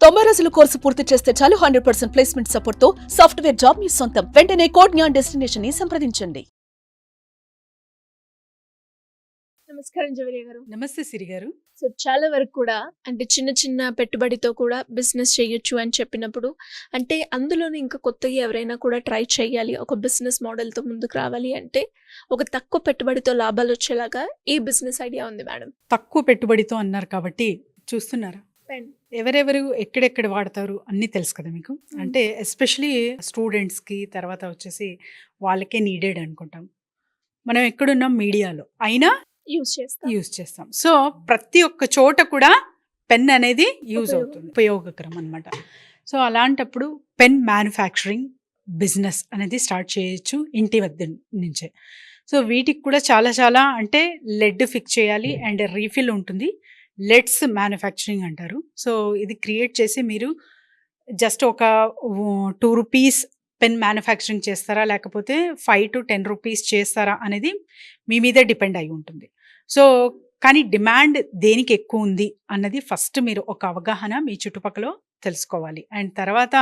90 రోజుల కోర్సు పూర్తి చేస్తే చాలు 100% ప్లేస్మెంట్ సపోర్ట్ తో సాఫ్ట్వేర్ జాబ్ మీ సొంతం. వెంటనే కోడ్ జ్ఞాన్ డెస్టినేషన్ ని సంప్రదించండి. నమస్కారం జవరియా గారు. నమస్తే సిరి గారు. సో చాలా వరకు కూడా అంటే చిన్న చిన్న పెట్టుబడితో కూడా బిజినెస్ చేయొచ్చు అని చెప్పినప్పుడు అంటే అందులోనే ఇంకా కొత్తగా ఎవరైనా కూడా ట్రై చేయాలి, ఒక బిజినెస్ మోడల్తో ముందుకు రావాలి అంటే ఒక తక్కువ పెట్టుబడితో లాభాలు వచ్చేలాగా ఈ బిజినెస్ ఐడియా ఉంది మేడం. తక్కువ పెట్టుబడితో అన్నారు కాబట్టి చూస్తున్నారా పెన్ ఎవరెవరు ఎక్కడెక్కడ వాడతారు అన్నీ తెలుసు కదా మీకు. అంటే ఎస్పెషలీ స్టూడెంట్స్కి తర్వాత వచ్చేసి వాళ్ళకే నీడెడ్ అనుకుంటాం. మనం ఎక్కడున్నాం మీడియాలో అయినా యూజ్ చేస్తాం. సో ప్రతి ఒక్క చోట కూడా పెన్ అనేది యూజ్ అవుతుంది, ఉపయోగకరం అనమాట. సో అలాంటప్పుడు పెన్ మ్యానుఫ్యాక్చరింగ్ బిజినెస్ అనేది స్టార్ట్ చేయొచ్చు ఇంటి వద్ద నుంచే. సో వీటికి కూడా చాలా చాలా అంటే లెడ్ ఫిక్స్ చేయాలి అండ్ రీఫిల్ ఉంటుంది. లెడ్స్ మ్యానుఫ్యాక్చరింగ్ అంటారు. సో ఇది క్రియేట్ చేసి మీరు జస్ట్ ఒక 2 రూపీస్ పెన్ మ్యానుఫ్యాక్చరింగ్ చేస్తారా లేకపోతే 5 to 10 రూపీస్ చేస్తారా అనేది మీ మీదే డిపెండ్ అయి ఉంటుంది. సో కానీ డిమాండ్ దేనికి ఎక్కువ ఉంది అన్నది ఫస్ట్ మీరు ఒక అవగాహన మీ చుట్టుపక్కల తెలుసుకోవాలి. అండ్ తర్వాత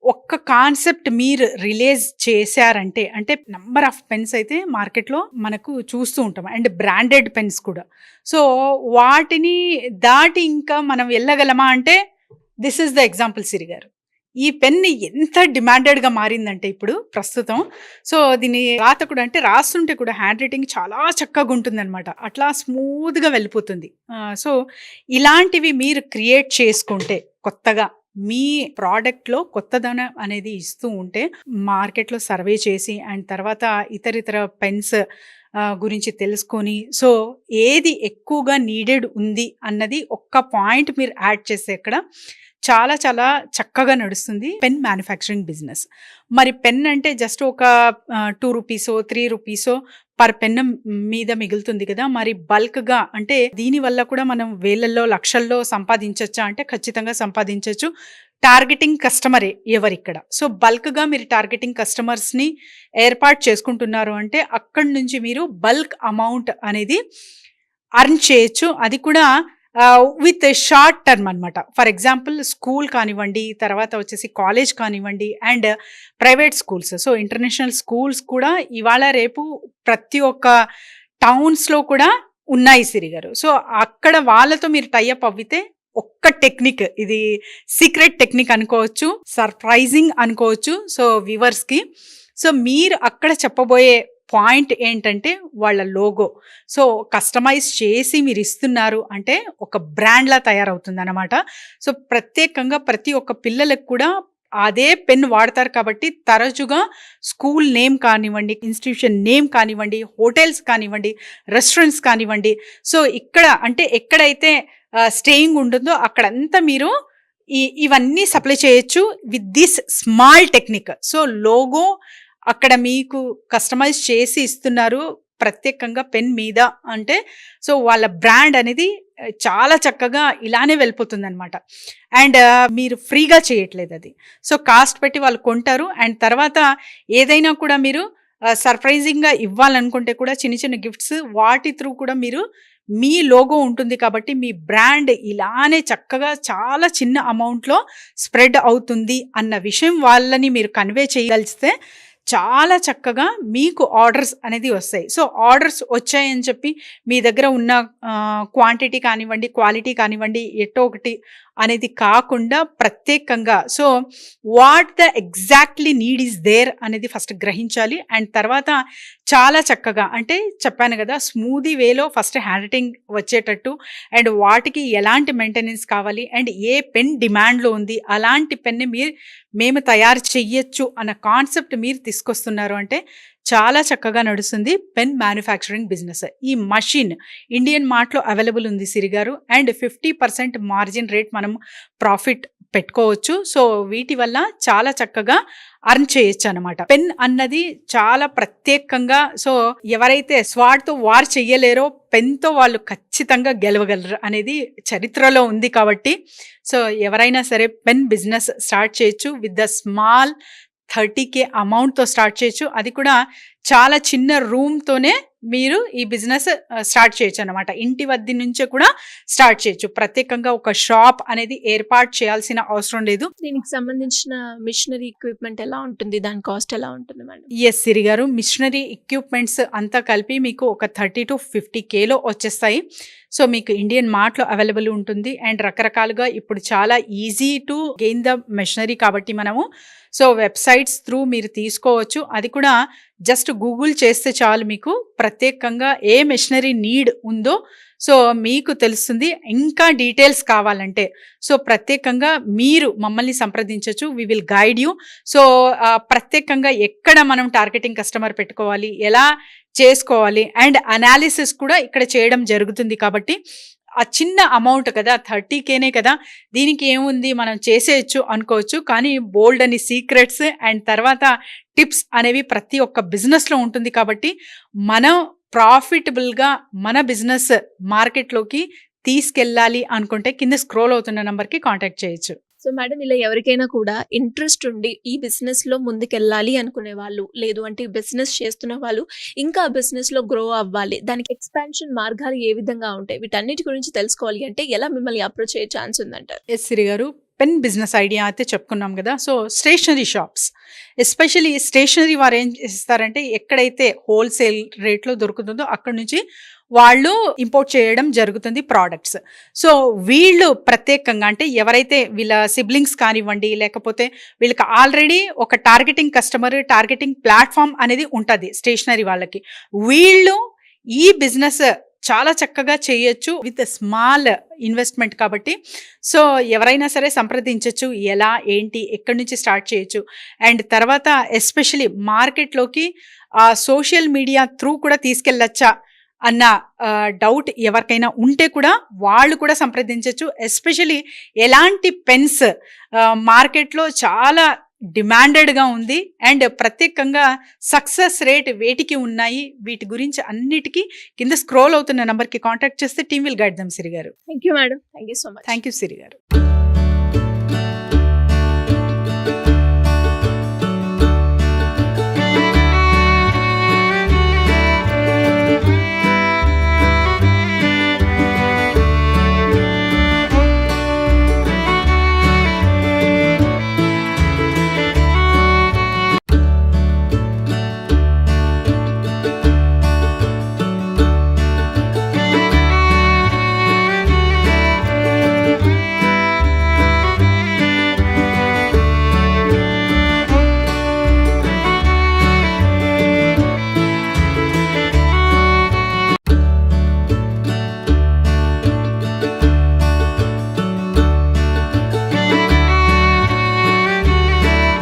ఒక్క కాన్సెప్ట్ మీరు రిలీజ్ చేశారంటే అంటే నంబర్ ఆఫ్ పెన్స్ అయితే మార్కెట్లో మనకు చూస్తూ ఉంటాం అండ్ బ్రాండెడ్ పెన్స్ కూడా. సో వాటిని దాటి ఇంకా మనం వెళ్ళగలమా అంటే దిస్ ఈస్ ద ఎగ్జాంపుల్ సిరి గారు. ఈ పెన్ ఎంత డిమాండెడ్గా మారిందంటే ఇప్పుడు ప్రస్తుతం. సో దీని రాత కూడా అంటే రాస్తుంటే కూడా హ్యాండ్ రైటింగ్ చాలా చక్కగా ఉంటుంది అనమాట, అట్లా స్మూత్గా వెళ్ళిపోతుంది. సో ఇలాంటివి మీరు క్రియేట్ చేసుకుంటే కొత్తగా మీ ప్రోడక్ట్లో కొత్తదనం అనేది ఇస్తూ ఉంటే మార్కెట్లో సర్వే చేసి అండ్ తర్వాత ఇతర పెన్స్ గురించి తెలుసుకొని సో ఏది ఎక్కువగా నీడెడ్ ఉంది అన్నది ఒక్క పాయింట్ మీరు యాడ్ చేస్తే ఇక్కడ చాలా చాలా చక్కగా నడుస్తుంది పెన్ మ్యానుఫ్యాక్చరింగ్ బిజినెస్. మరి పెన్ అంటే జస్ట్ ఒక 2 రూపీసో 3 రూపీసో పర్ పెన్ మీద మిగులుతుంది కదా. మరి బల్క్గా అంటే దీనివల్ల కూడా మనం వేలల్లో లక్షల్లో సంపాదించవచ్చా అంటే ఖచ్చితంగా సంపాదించవచ్చు. టార్గెటింగ్ కస్టమరే ఎవరిక్కడ. సో బల్క్గా మీరు టార్గెటింగ్ కస్టమర్స్ని ఏర్పాటు చేసుకుంటున్నారు అంటే అక్కడి నుంచి మీరు బల్క్ అమౌంట్ అనేది అర్న్ చేయొచ్చు. అది కూడా విత్ షార్ట్ టర్మ్ అనమాట. ఫర్ ఎగ్జాంపుల్ స్కూల్ కానివ్వండి, తర్వాత వచ్చేసి కాలేజ్ కానివ్వండి and private schools. So international schools కూడా ఇవాళ రేపు ప్రతి ఒక్క టౌన్స్లో కూడా ఉన్నాయి సిరి గారు. సో అక్కడ వాళ్ళతో మీరు టైఅప్ అవ్వితే ఒక్క టెక్నిక్, ఇది సీక్రెట్ టెక్నిక్ అనుకోవచ్చు, సర్ప్రైజింగ్ అనుకోవచ్చు సో వ్యూవర్స్కి. సో మీరు అక్కడ చెప్పబోయే పాయింట్ ఏంటంటే వాళ్ళ లోగో. సో కస్టమైజ్ చేసి మీరు ఇస్తున్నారు అంటే ఒక బ్రాండ్లా తయారవుతుంది అనమాట. సో ప్రత్యేకంగా ప్రతి ఒక్క పిల్లలకు కూడా అదే పెన్ వాడతారు కాబట్టి తరచుగా స్కూల్ నేమ్ కానివ్వండి, ఇన్స్టిట్యూషన్ నేమ్ కానివ్వండి, హోటల్స్ కానివ్వండి, రెస్టారెంట్స్ కానివ్వండి, సో ఇక్కడ అంటే ఎక్కడైతే స్టేయింగ్ ఉంటుందో అక్కడంతా మీరు ఇవన్నీ సప్లై చేయొచ్చు with this small technique. So logo అక్కడ మీకు కస్టమైజ్ చేసి ఇస్తున్నారు ప్రత్యేకంగా పెన్ మీద అంటే సో వాళ్ళ బ్రాండ్ అనేది చాలా చక్కగా ఇలానే వెళ్ళిపోతుంది అనమాట. అండ్ మీరు ఫ్రీగా చేయట్లేదు అది. సో కాస్ట్ పెట్టి వాళ్ళు కొంటారు. అండ్ తర్వాత ఏదైనా కూడా మీరు సర్ప్రైజింగ్గా ఇవ్వాలనుకుంటే కూడా చిన్న చిన్న గిఫ్ట్స్ వాటి త్రూ కూడా మీరు మీ లోగో ఉంటుంది కాబట్టి మీ బ్రాండ్ ఇలానే చక్కగా చాలా చిన్న అమౌంట్లో స్ప్రెడ్ అవుతుంది అన్న విషయం వాళ్ళని మీరు కన్వే చేయగలిస్తే చాలా చక్కగా మీకు ఆర్డర్స్ అనేది వస్తాయి. సో ఆర్డర్స్ వచ్చాయని చెప్పి మీ దగ్గర ఉన్న క్వాంటిటీ కానివ్వండి, క్వాలిటీ కానివ్వండి, ఎట్టో ఒకటి అనేది కాకుండా ప్రత్యేకంగా so what the exactly need is there అనేది ఫస్ట్ గ్రహించాలి. అండ్ తర్వాత చాలా చక్కగా అంటే చెప్పాను కదా స్మూదీ వేలో ఫస్ట్ హ్యాండ్ రైటింగ్ వచ్చేటట్టు అండ్ వాటికి ఎలాంటి మెయింటెనెన్స్ కావాలి అండ్ ఏ పెన్ డిమాండ్లో ఉంది అలాంటి పెన్ని మేము తయారు చెయ్యొచ్చు అన్న కాన్సెప్ట్ మీరు తీసుకొస్తున్నారు అంటే చాలా చక్కగా నడుస్తుంది పెన్ మ్యానుఫ్యాక్చరింగ్ బిజినెస్. ఈ మషిన్ ఇండియన్ మార్ట్లో అవైలబుల్ ఉంది సిరి గారు అండ్ 50% మార్జిన్ రేట్ మనం ప్రాఫిట్ పెట్టుకోవచ్చు. సో వీటి వల్ల చాలా చక్కగా అర్న్ చేయొచ్చు అనమాట. పెన్ అన్నది చాలా ప్రత్యేకంగా సో ఎవరైతే స్వాడ్తో వార్ చెయ్యలేరో పెన్తో వాళ్ళు ఖచ్చితంగా గెలవగలరు అనేది చరిత్రలో ఉంది కాబట్టి సో ఎవరైనా సరే పెన్ బిజినెస్ స్టార్ట్ చేయొచ్చు విత్ ద స్మాల్ 30K అమౌంట్తో స్టార్ట్ చేయొచ్చు. అది కూడా చాలా చిన్న రూమ్తోనే మీరు ఈ బిజినెస్ స్టార్ట్ చేయొచ్చు అనమాట. ఇంటి వద్ద నుంచే కూడా స్టార్ట్ చేయొచ్చు. ప్రత్యేకంగా ఒక షాప్ అనేది ఏర్పాటు చేయాల్సిన అవసరం లేదు. దీనికి సంబంధించిన మిషనరీ ఎక్విప్మెంట్ ఎలా ఉంటుంది, దాని కాస్ట్ ఎలా ఉంటుంది మేడం? ఎస్ సిరి గారు, మిషనరీ ఎక్విప్మెంట్స్ అంతా కలిపి మీకు ఒక 30 to 50Kలో వచ్చేస్తాయి. సో మీకు ఇండియన్ మార్ట్లో అవైలబుల్ ఉంటుంది. అండ్ రకరకాలుగా ఇప్పుడు చాలా easy to gain the machinery కాబట్టి మనము సో వెబ్సైట్స్ త్రూ మీరు తీసుకోవచ్చు. అది కూడా జస్ట్ గూగుల్ చేస్తే చాలు, మీకు ప్రత్యేకంగా ఏ మెషినరీ నీడ్ ఉందో సో మీకు తెలుస్తుంది. ఇంకా డీటెయిల్స్ కావాలంటే సో ప్రత్యేకంగా మీరు మమ్మల్ని సంప్రదించవచ్చు. We will guide you. So ప్రత్యేకంగా ఎక్కడ మనం టార్గెటింగ్ కస్టమర్ పెట్టుకోవాలి, ఎలా చేసుకోవాలి అండ్ అనాలిసిస్ కూడా ఇక్కడ చేయడం జరుగుతుంది. కాబట్టి ఆ చిన్న అమౌంట్ కదా, 30Kనే కదా, దీనికి ఏముంది మనం చేసేయచ్చు అనుకోవచ్చు. కానీ బోల్డ్ అని సీక్రెట్స్ అండ్ తర్వాత టిప్స్ అనేవి ప్రతి ఒక్క బిజినెస్లో ఉంటుంది. కాబట్టి మనం ప్రాఫిటబుల్గా మన బిజినెస్ మార్కెట్లోకి తీసుకెళ్ళాలి అనుకుంటే కింద స్క్రోల్ అవుతున్న నెంబర్కి కాంటాక్ట్ చేయొచ్చు. సో మేడం, ఇలా ఎవరికైనా కూడా ఇంట్రెస్ట్ ఉండి ఈ బిజినెస్లో ముందుకెళ్ళాలి అనుకునే వాళ్ళు, లేదు అంటే ఈ బిజినెస్ చేస్తున్న వాళ్ళు ఇంకా ఆ బిజినెస్లో గ్రో అవ్వాలి, దానికి ఎక్స్పాన్షన్ మార్గాలు ఏ విధంగా ఉంటాయి, వీటన్నిటి గురించి తెలుసుకోవాలి అంటే ఎలా మిమ్మల్ని అప్రోచ్ అయ్యే ఛాన్స్ ఉందంటారు? ఎస్ సిరి గారు, పెన్ బిజినెస్ ఐడియా అయితే చెప్పుకున్నాం కదా. So stationery shops, especially stationery వారు ఏం చేస్తారంటే ఎక్కడైతే హోల్సేల్ రేట్లో దొరుకుతుందో అక్కడ నుంచి వాళ్ళు ఇంపోర్ట్ చేయడం జరుగుతుంది ప్రోడక్ట్స్. సో వీళ్ళు ప్రత్యేకంగా అంటే ఎవరైతే వీళ్ళ సిబ్లింగ్స్ కానివ్వండి, లేకపోతే వీళ్ళకి ఆల్రెడీ ఒక టార్గెటింగ్ కస్టమర్, టార్గెటింగ్ ప్లాట్ఫామ్ అనేది ఉంటుంది స్టేషనరీ వాళ్ళకి, వీళ్ళు ఈ బిజినెస్ చాలా చక్కగా చేయొచ్చు విత్ స్మాల్ ఇన్వెస్ట్మెంట్. కాబట్టి సో ఎవరైనా సరే సంప్రదించవచ్చు. ఎలా, ఏంటి, ఎక్కడి నుంచి స్టార్ట్ చేయొచ్చు అండ్ తర్వాత ఎస్పెషలీ మార్కెట్లోకి సోషల్ మీడియా త్రూ కూడా తీసుకెళ్ళచ్చా అన్న డౌట్ ఎవరికైనా ఉంటే కూడా వాళ్ళు కూడా సంప్రదించవచ్చు. ఎస్పెషలీ ఎలాంటి పెన్స్ మార్కెట్లో చాలా డిమాండెడ్గా ఉంది అండ్ ప్రత్యేకంగా సక్సెస్ రేట్ వేటికి ఉన్నాయి, వీటి గురించి అన్నిటికీ కింద స్క్రోల్ అవుతున్న నెంబర్కి కాంటాక్ట్ చేస్తే team will guide them. Siri గారు, thank you madam. Thank you so much. Thank you Siri గారు.